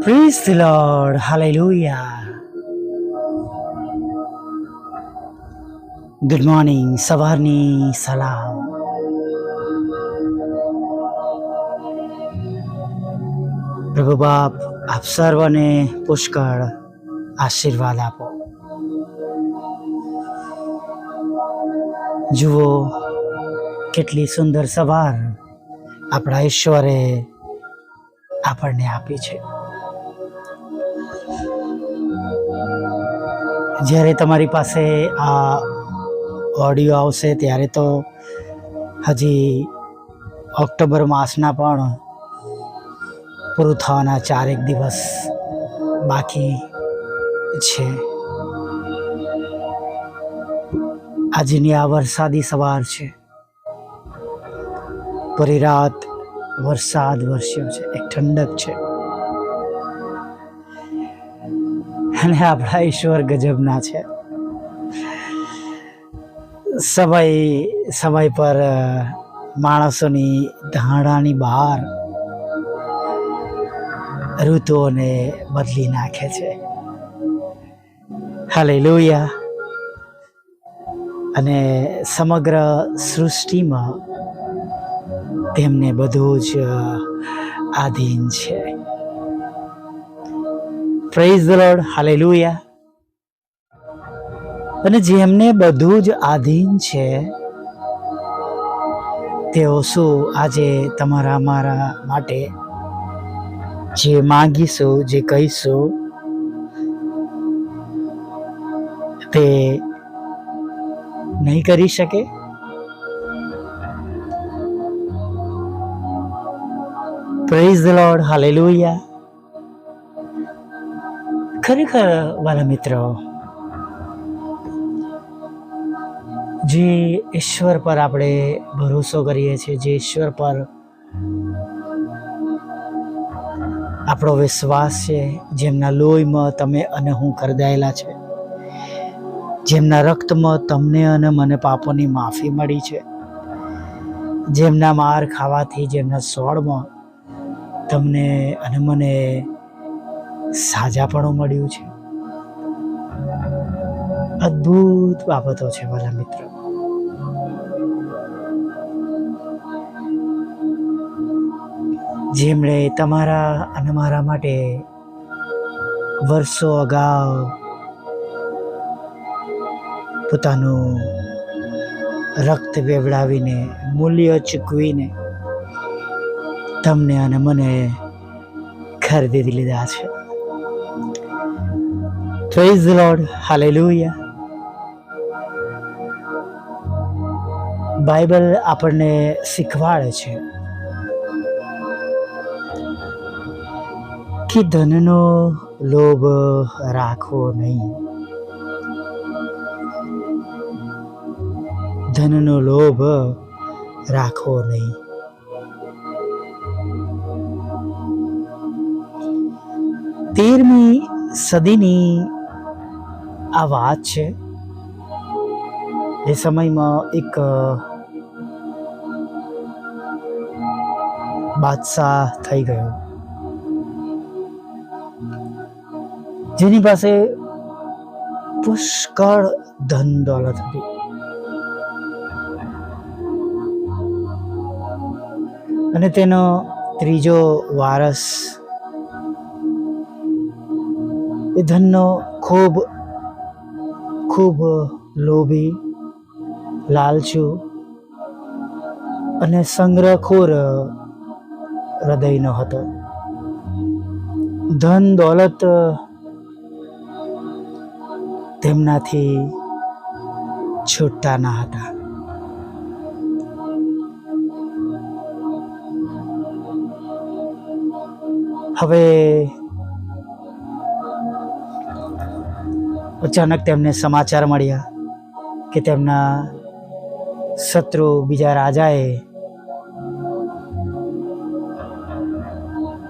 Praise the Lord. Hallelujah. Good morning. સવારની સલામ. પ્રભુ બાપ આપ સર્વને પુષ્કળ આશીર્વાદ આપો. જુઓ કેટલી સુંદર સવાર આપણા ઈશ્વરે આપણને આપી છે. જ્યારે તમારી પાસે આ ઓડિયો આવશે ત્યારે તો હજી ઓક્ટોબર માસના પણ પૂરું થવાના 4 દિવસ બાકી છે. આજની આ વરસાદી સવાર છે. પૂરી રાત વરસાદ વરસ્યો છે, એક ઠંડક છે. અને આપણા ઈશ્વર ગજબના છે. સમય પર માણસોની ધારણાની બહાર ઋતુઓને બદલી નાખે છે. હાલેલુયા. અને સમગ્ર સૃષ્ટિમાં તેમને બધું જ આધીન છે. Praise the lord. હાલેલુયા. અને જેમને બધું જ આધીન છે તેઓ શું આજે તમારા મારા માટે જે માંગીશું, જે કહીશું તે નહીં કરી શકે? Praise the lord. હાલેલુયા. ખરેખર વાલા મિત્રો, જે ઈશ્વર પર આપણે ભરોસો કરીએ છીએ, જે ઈશ્વર પર આપણો વિશ્વાસ છે, જેમના લોહીમાં તમે અને હું કરદાયેલા છે, જેમના રક્તમાં તમને અને મને પાપોની માફી મળી છે, જેમના માર ખાવાથી, જેમના સોળમાં તમને અને મને સાજાપણું મળ્યું છે. અદ્ભુત બાબતો છે વાલા મિત્રો. જેમણે તમારા અને મારા માટે વર્ષો અગાઉ પોતાનું રક્ત વેવડાવીને, મૂલ્ય ચૂકવીને તમને અને મને ખરીદી લીધા છે. Praise the lord. Hallelujah. Bible આપણને શીખવાડે છે કે ધનનો લોભ રાખવો નહીં. ધનનો લોભ રાખવો નહીં. 13મી સદીની આ વાત છે. એ સમયમાં એક બાદશાહ થઈ ગયો, જેની પાસે પુષ્કળ ધન દોલત હતી. અને તેનો ત્રીજો વારસ એ ધનનો ખૂબ લોભી, લાલચુ અને સંગ્રહખોર હૃદયનો હતો. ધન દોલત તેમનાથી છૂટતા ન હતા. હવે અચાનક તેમને સમાચાર મળ્યા કે તેમના શત્રુ બીજા રાજાએ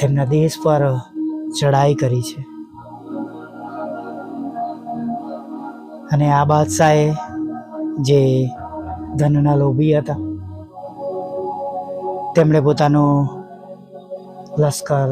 તેમના દેશ પર ચડાઈ કરી છે. અને આ બાદશાહે, જે ધનના લોભી હતા, તેમણે પોતાનું લશ્કર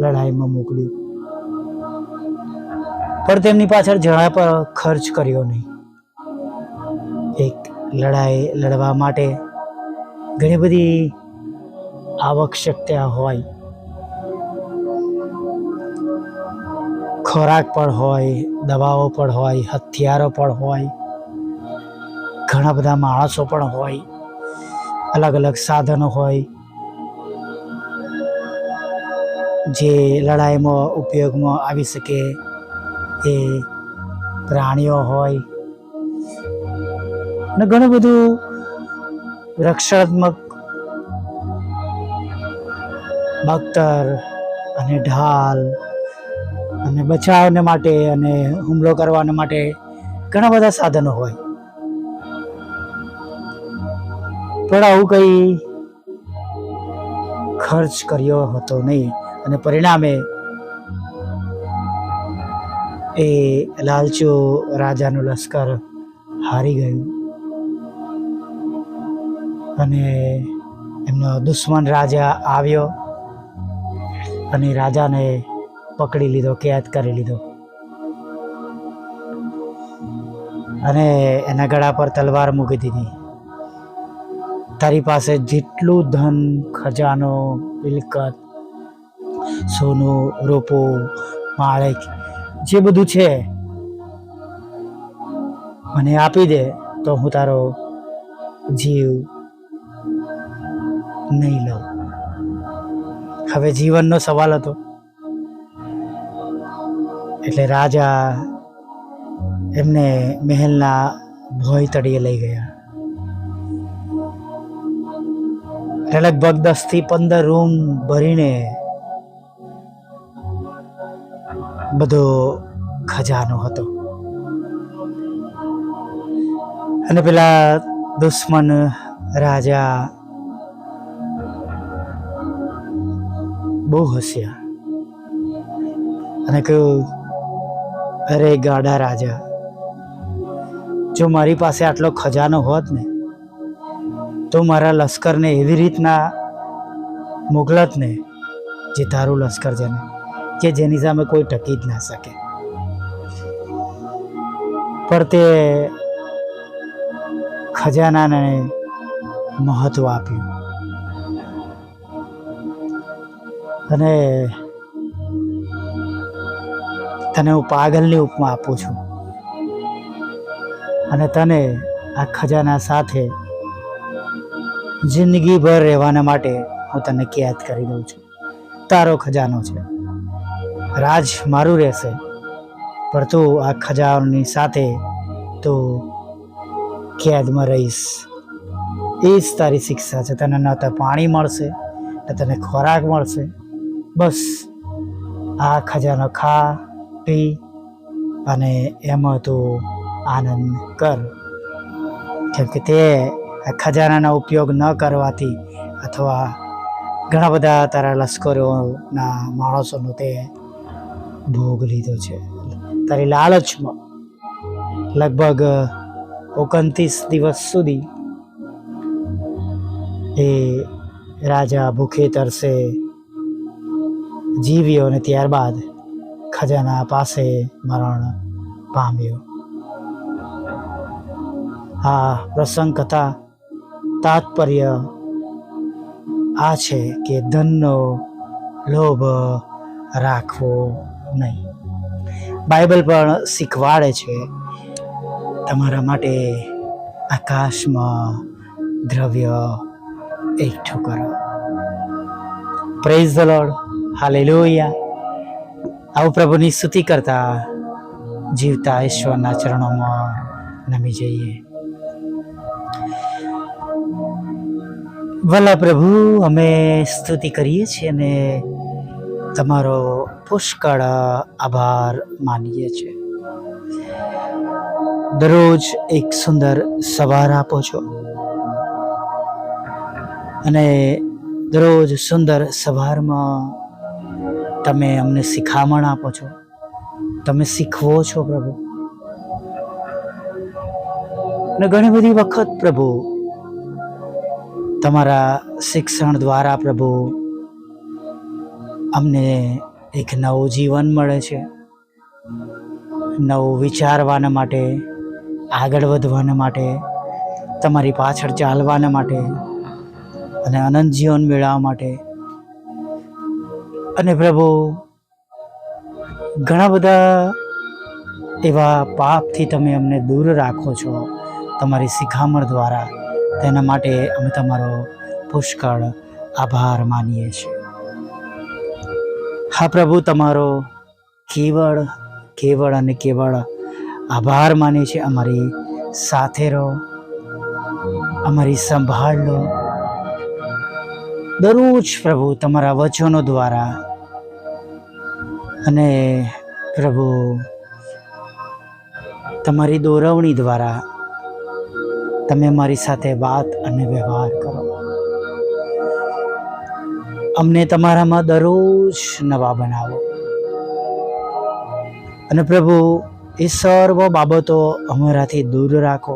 લડાઈમાં મોકલ્યું. પણ તેમની પાછળ જણા પર ખર્ચ કર્યો નહીં. એક લડાઈ લડવા માટે ઘણી બધી આવશ્યકતા હોય, ખોરાક પણ હોય, દવાઓ પણ હોય, હથિયારો પણ હોય, ઘણા બધા માણસો પણ હોય, અલગ અલગ સાધનો હોય જે લડાઈમાં ઉપયોગમાં આવી શકે. એ પ્રાણીઓ હોય અને ઘણું બધું રક્ષણાત્મક બખ્તર અને ઢાલ અને બચાવને માટે અને હુમલો કરવાને માટે ઘણા બધા સાધનો હોય. પણ આવું કંઈ ખર્ચ કર્યો હતો નહીં અને પરિણામે એ લાલચુ રાજાનું લશ્કર હારી ગયું અને એમનો દુશ્મન રાજા આવ્યો અને રાજાને પકડી લીધો, કેદ કરી લીધો અને એના ગળા પર તલવાર મૂકી દીધી. તારી પાસે જેટલું ધન, ખજાનો, મિલકત, સોનું, રૂપું, માણેક જે બધું છે મને આપી દે તો હું તારો જીવ નહીં લઉં. હવે જીવનનો સવાલ હતો એટલે રાજા એમને મહેલના ભોંય તળિયે લઈ ગયા. લગભગ 10 થી 15 રૂમ ભરીને બધો ખજાનો હતો અને પેલા દુશ્મન રાજા બહુ હસ્યા અને કહ્યું, અરે ગાડા રાજા, જો મારી પાસે આટલો ખજાનો હોત ને તો મારા લશ્કરને એવી રીતના મોકલત ને જે તારું લશ્કર છે ને કે જેની સામે કોઈ ટકી જ ના શકે. પણ તે ખજાનાને મહત્વ આપ્યું અને તને હું પાગલની ઉપમા આપું છું અને તને આ ખજાના સાથે જિંદગીભર રહેવાના માટે હું તને કેદ કરી દઉં છું. તારો ખજાનો છે, રાજ મારું રહેશે, પણ તું આ ખજાનાની સાથે તું કેદમાં રહીશ. એ જ તારી શિક્ષા છે. તને ન તો પાણી મળશે ન તને ખોરાક મળશે. બસ આ ખજાનો ખા, પી અને એમાં તું આનંદ કર. કેમ કે તે આ ખજાનાનો ઉપયોગ ન કરવાથી અથવા ઘણા બધા તારા લશ્કરોના માણસોનો તે ભોગ લીધો છે. તારી લાલચમાં લગભગ 29 દિવસ સુધી એ રાજા ભૂખે તરસે જીવ્યો અને ત્યારબાદ ખજાના પાસે મરણ પામ્યો. આ પ્રસંગ કથા તાત્પર્ય આ છે કે ધનનો લોભ રાખવો નહીં. બાઇબલ પણ શીખવાડે છે તમારા માટે આકાશમાં દ્રવ્ય એકઠું કરો. Praise the lord, hallelujah. આવું પ્રભુની સ્તુતિ કરતા જીવતા ઈશ્વરના ચરણોમાં નમી જઈએ. ભલા પ્રભુ, અમે સ્તુતિ કરીએ છીએ અને તમારો પુષ્કળ આભાર માનીએ છીએ. દરરોજ એક સુંદર સવાર આપો છો અને દરરોજ સુંદર સવારમાં તમે અમને શિખામણ આપો છો, તમે શીખવો છો પ્રભુ. અને ઘણી બધી વખત પ્રભુ તમારા શિક્ષણ દ્વારા પ્રભુ અમને એક નવું જીવન મળે છે, નવું વિચારવાના માટે, આગળ વધવાના માટે, તમારી પાછળ ચાલવાના માટે અને અનંત જીવન મેળવવા માટે. અને પ્રભુ ઘણા બધા એવા પાપથી તમે અમને દૂર રાખો છો તમારી શિખામણ દ્વારા. તેના માટે અમે તમારો પુષ્કળ આભાર માનીએ છીએ. હા પ્રભુ, તમારો કેવળ અને કેવળ આભાર માનીએ છીએ. અમારી સાથે રહો, અમારી સંભાળ લો. દરરોજ પ્રભુ તમારા વચનો દ્વારા અને પ્રભુ તમારી દોરવણી દ્વારા તમે અમારી સાથે વાત અને વ્યવહાર કરો. અમને તમારામાં દરરોજ નવા બનાવો. અને પ્રભુ એ સર્વ બાબતો અમારાથી દૂર રાખો,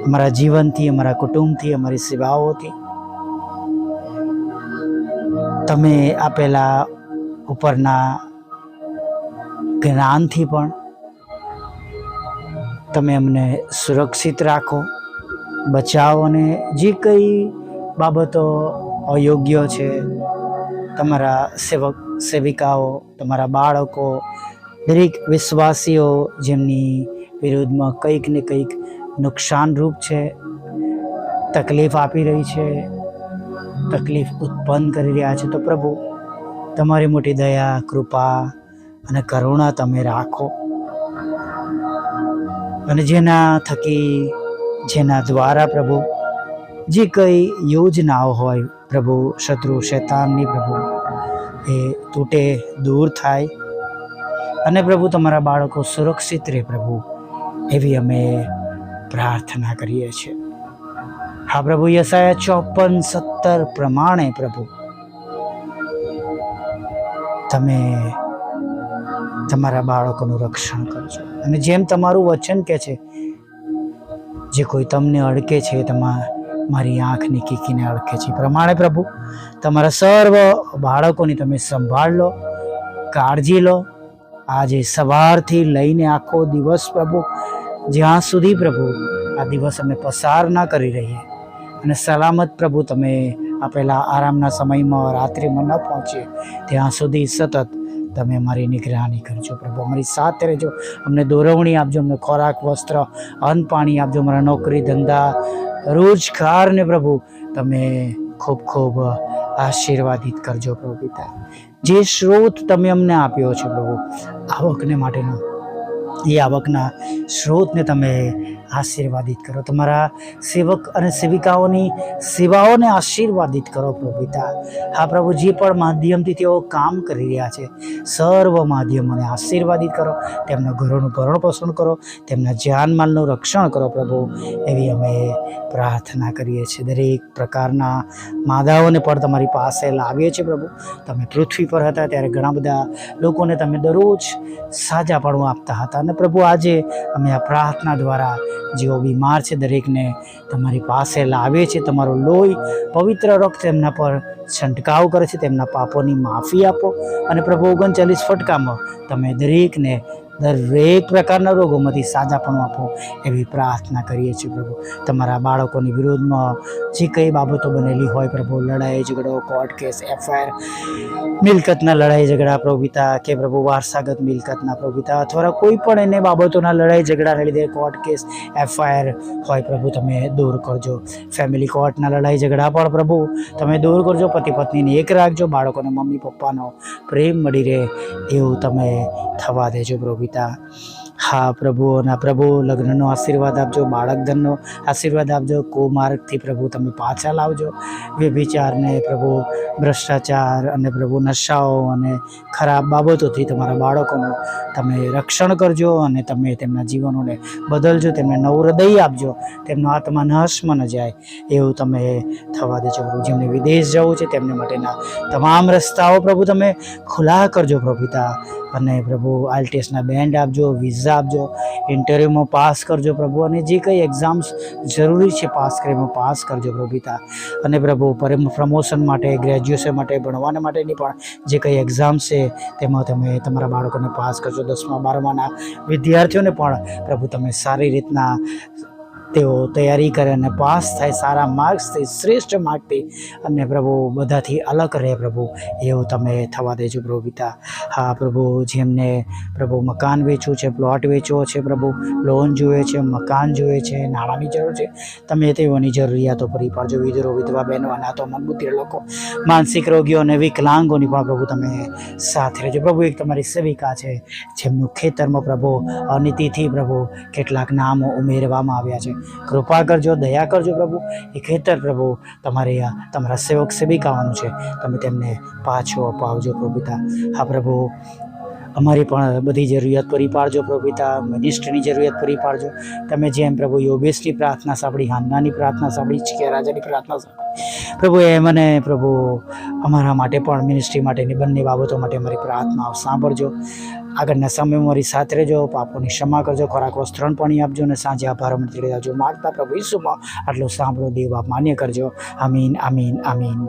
અમારા જીવનથી, અમારા કુટુંબથી, અમારી સેવાઓથી. તમે આપેલા ઉપરના જ્ઞાનથી પણ તમે અમને સુરક્ષિત રાખો, બચાવો. અને જે કંઈ બાબતો અયોગ્ય છે, તમારા સેવિકાઓ, તમારા બાળકો, દરેક વિશ્વાસીઓ જેમની વિરુદ્ધમાં કંઈક ને કંઈક નુકસાનરૂપ છે, તકલીફ આપી રહી છે, તકલીફ ઉત્પન્ન કરી રહ્યા છે, તો પ્રભુ તમારી મોટી દયા, કૃપા અને કરુણા તમે રાખો. અને જેના થકી, જેના દ્વારા પ્રભુ જે કંઈ યોજનાઓ હોય પ્રભુ શત્રુ શૈતાનની, પ્રભુ એ તૂટે, દૂર થાય. અને પ્રભુ તમારા બાળકો સુરક્ષિત રહે પ્રભુ, એવી અમે પ્રાર્થના કરીએ છીએ. હા પ્રભુ, યશાયા 54:17 પ્રમાણે પ્રભુ તમે તમારા બાળકોનું રક્ષણ કરજો. અને જેમ તમારું વચન કહે છે, જે કોઈ તમને અડકે છે મારી આંખની કીકીને અડકે છે, પ્રમાણે પ્રભુ તમારા સર્વ બાળકોની તમે સંભાળ લો, કાળજી લો. આજે સવારથી લઈને આખો દિવસ પ્રભુ, જ્યાં સુધી પ્રભુ આ દિવસ અમે પસાર ના કરી રહીએ અને સલામત પ્રભુ તમે આપેલા આરામના સમયમાં રાત્રિમાં ન પહોંચીએ ત્યાં સુધી સતત તમે અમારી નિગરાની કરજો પ્રભુ. અમારી સાથે રહેજો, અમને દોરવણી આપજો, અમને ખોરાક, વસ્ત્ર, અન્ન, પાણી આપજો. અમારા નોકરી, ધંધા, રોજગારને પ્રભુ તમે ખૂબ ખૂબ આશીર્વાદિત કરજો પ્રભુ પિતા. જે સ્ત્રોત તમે અમને આપ્યો છે પ્રભુ આવકને માટેનો, એ આવકના સ્ત્રોતને તમે આશીર્વાદિત કરો. તમારા સેવક અને સેવિકાઓની સેવાઓને આશીર્વાદિત કરો પ્રભુ પિતા. હા પ્રભુ, જે પણ માધ્યમથી તેઓ કામ કરી રહ્યા છે, સર્વ માધ્યમોને આશીર્વાદિત કરો. તેમના ઘરોનું ભરણ પોષણ કરો, તેમના જાનમાલનું રક્ષણ કરો પ્રભુ, એવી અમે પ્રાર્થના કરીએ છીએ. દરેક પ્રકારના માદાઓને પણ તમારી પાસે લાવીએ છીએ પ્રભુ. તમે પૃથ્વી પર હતા ત્યારે ઘણા બધા લોકોને તમે દરરોજ સાજાપણું આપતા હતા. અને પ્રભુ આજે અમે આ પ્રાર્થના દ્વારા જેઓ બીમાર છે દરેકને તમારી પાસે લાવીએ છીએ. તમારું લોહી, પવિત્ર રક્ત તેમના પર છંટકાવ કરે છે, તેમના પાપોની માફી આપો. અને પ્રભુ 39 ફટકામાં તમે દરેકને દરેક પ્રકારના રોગોમાંથી સાજાપણું આપો, એવી પ્રાર્થના કરીએ છીએ પ્રભુ. તમારા બાળકોની વિરોધમાં જે કંઈ બાબતો બનેલી હોય પ્રભુ, લડાઈ ઝઘડો, કોર્ટ કેસ, FIR, મિલકતના લડાઈ ઝઘડા પ્રભુ પિતા, કે પ્રભુ વારસાગત મિલકતના પ્રભુ પિતા, અથવા કોઈ પણ એને બાબતોના લડાઈ ઝઘડાને લીધે કોર્ટ કેસ, FIR હોય પ્રભુ, તમે દૂર કરજો. ફેમિલી કોર્ટના લડાઈ ઝઘડા પણ પ્રભુ તમે દૂર કરજો. પતિ પત્નીને એક રાખજો, બાળકોને મમ્મી પપ્પાનો પ્રેમ મળી રહે એવું તમે થવા દેજો પ્રભુ પિતા. હા પ્રભુઓના પ્રભુ, લગ્નનો આશીર્વાદ આપજો, બાળક ધનનો આશીર્વાદ આપજો. કુમાર્ગથી પ્રભુ તમે પાછા લાવજો. વ્યભિચારને પ્રભુ, ભ્રષ્ટાચાર અને પ્રભુ નશાઓ અને ખરાબ બાબતોથી તમારા બાળકોનું તમે રક્ષણ કરજો. અને તમે તેમના જીવનોને બદલજો, તેમને નવું હૃદય આપજો, તેમનો આત્મા નાશમાં ન જાય એવું તમે થવા દેજો પ્રભુ. જેમને વિદેશ જવું છે તેમને માટેના તમામ રસ્તાઓ પ્રભુ તમે ખુલ્લા કરજો પ્રભુ પિતા. અને પ્રભુ આઈએલટીએસના બેન્ડ આપજો, વિઝા આપજો, ઇન્ટરવ્યૂમાં પાસ કરજો પ્રભુ, અને જે કંઈ એક્ઝામ્સ જરૂરી છે પાસ કરીને પાસ કરજો પ્રભુ પિતા. અને પ્રભુ પ્રમોશન માટે, ગ્રેજ્યુએશન માટે, ભણવાના માટેની પણ જે કંઈ એક્ઝામ્સ છે તેમાં તમે તમારા બાળકોને પાસ કરજો. 10મા 12માના વિદ્યાર્થીઓને પણ પ્રભુ તમે સારી રીતના તેઓ તૈયારી કરે અને પાસ થાય સારા માર્ક્સથી, શ્રેષ્ઠ માર્કથી, અને પ્રભુ બધાથી અલગ રહે પ્રભુ, એવું તમે થવા દેજો પ્રભુ પિતા. હા પ્રભુ, જેમને પ્રભુ મકાન વેચવું છે, પ્લોટ વેચવો છે પ્રભુ, લોન જોઈએ છે, મકાન જોઈએ છે, નાણાંની જરૂર છે, તમે તેઓની જરૂરિયાતો પૂરી પાડજો. વિધરો, વિધવા બહેનો, અનાથો, મંદબુદ્ધિર લોકો, માનસિક રોગીઓ અને વિકલાંગોની પણ પ્રભુ તમે સાથે રહેજો પ્રભુ. એક તમારી સેવિકા છે જેમનું ખેતરમાં પ્રભુ અનિતિથી પ્રભુ કેટલાક નામો ઉમેરવામાં આવ્યા છે, કૃપા કરજો, દયા કરજો પ્રભુ. એ ખેતર પ્રભુ તમારા સેવક સેવિકાઓનું છે, તમે તેમને પાછો અપાવજો પ્રભુ પિતા. હા પ્રભુ, અમારી પણ બધી જરૂરિયાત પૂરી પાડજો પ્રભુ પિતા. મિનિસ્ટ્રીની જરૂરિયાત પૂરી પાડજો. તમે જેમ પ્રભુ યોગેશની પ્રાર્થના સાંભળી, હાન્નાની પ્રાર્થના સાંભળી, કે રાજાની પ્રાર્થના સાંભળી પ્રભુ, એ મને પ્રભુ અમારા માટે પણ મિનિસ્ટ્રી માટેની બંને બાબતો માટે અમારી પ્રાર્થનાઓ સાંભળજો. આગળના સમયમાં મારી સાથે રહેજો, પાપોની ક્ષમા કરજો, ખોરાક વસ્ત્રણ પાણી આપજો, અને સાંજે આભાર મંત્રી આવજો. માગતા પ્રભુ ઈસુમાં આટલું સાંભળો દેવ, આપ માન્ય કરજો. આમીન, આમીન, આમીન.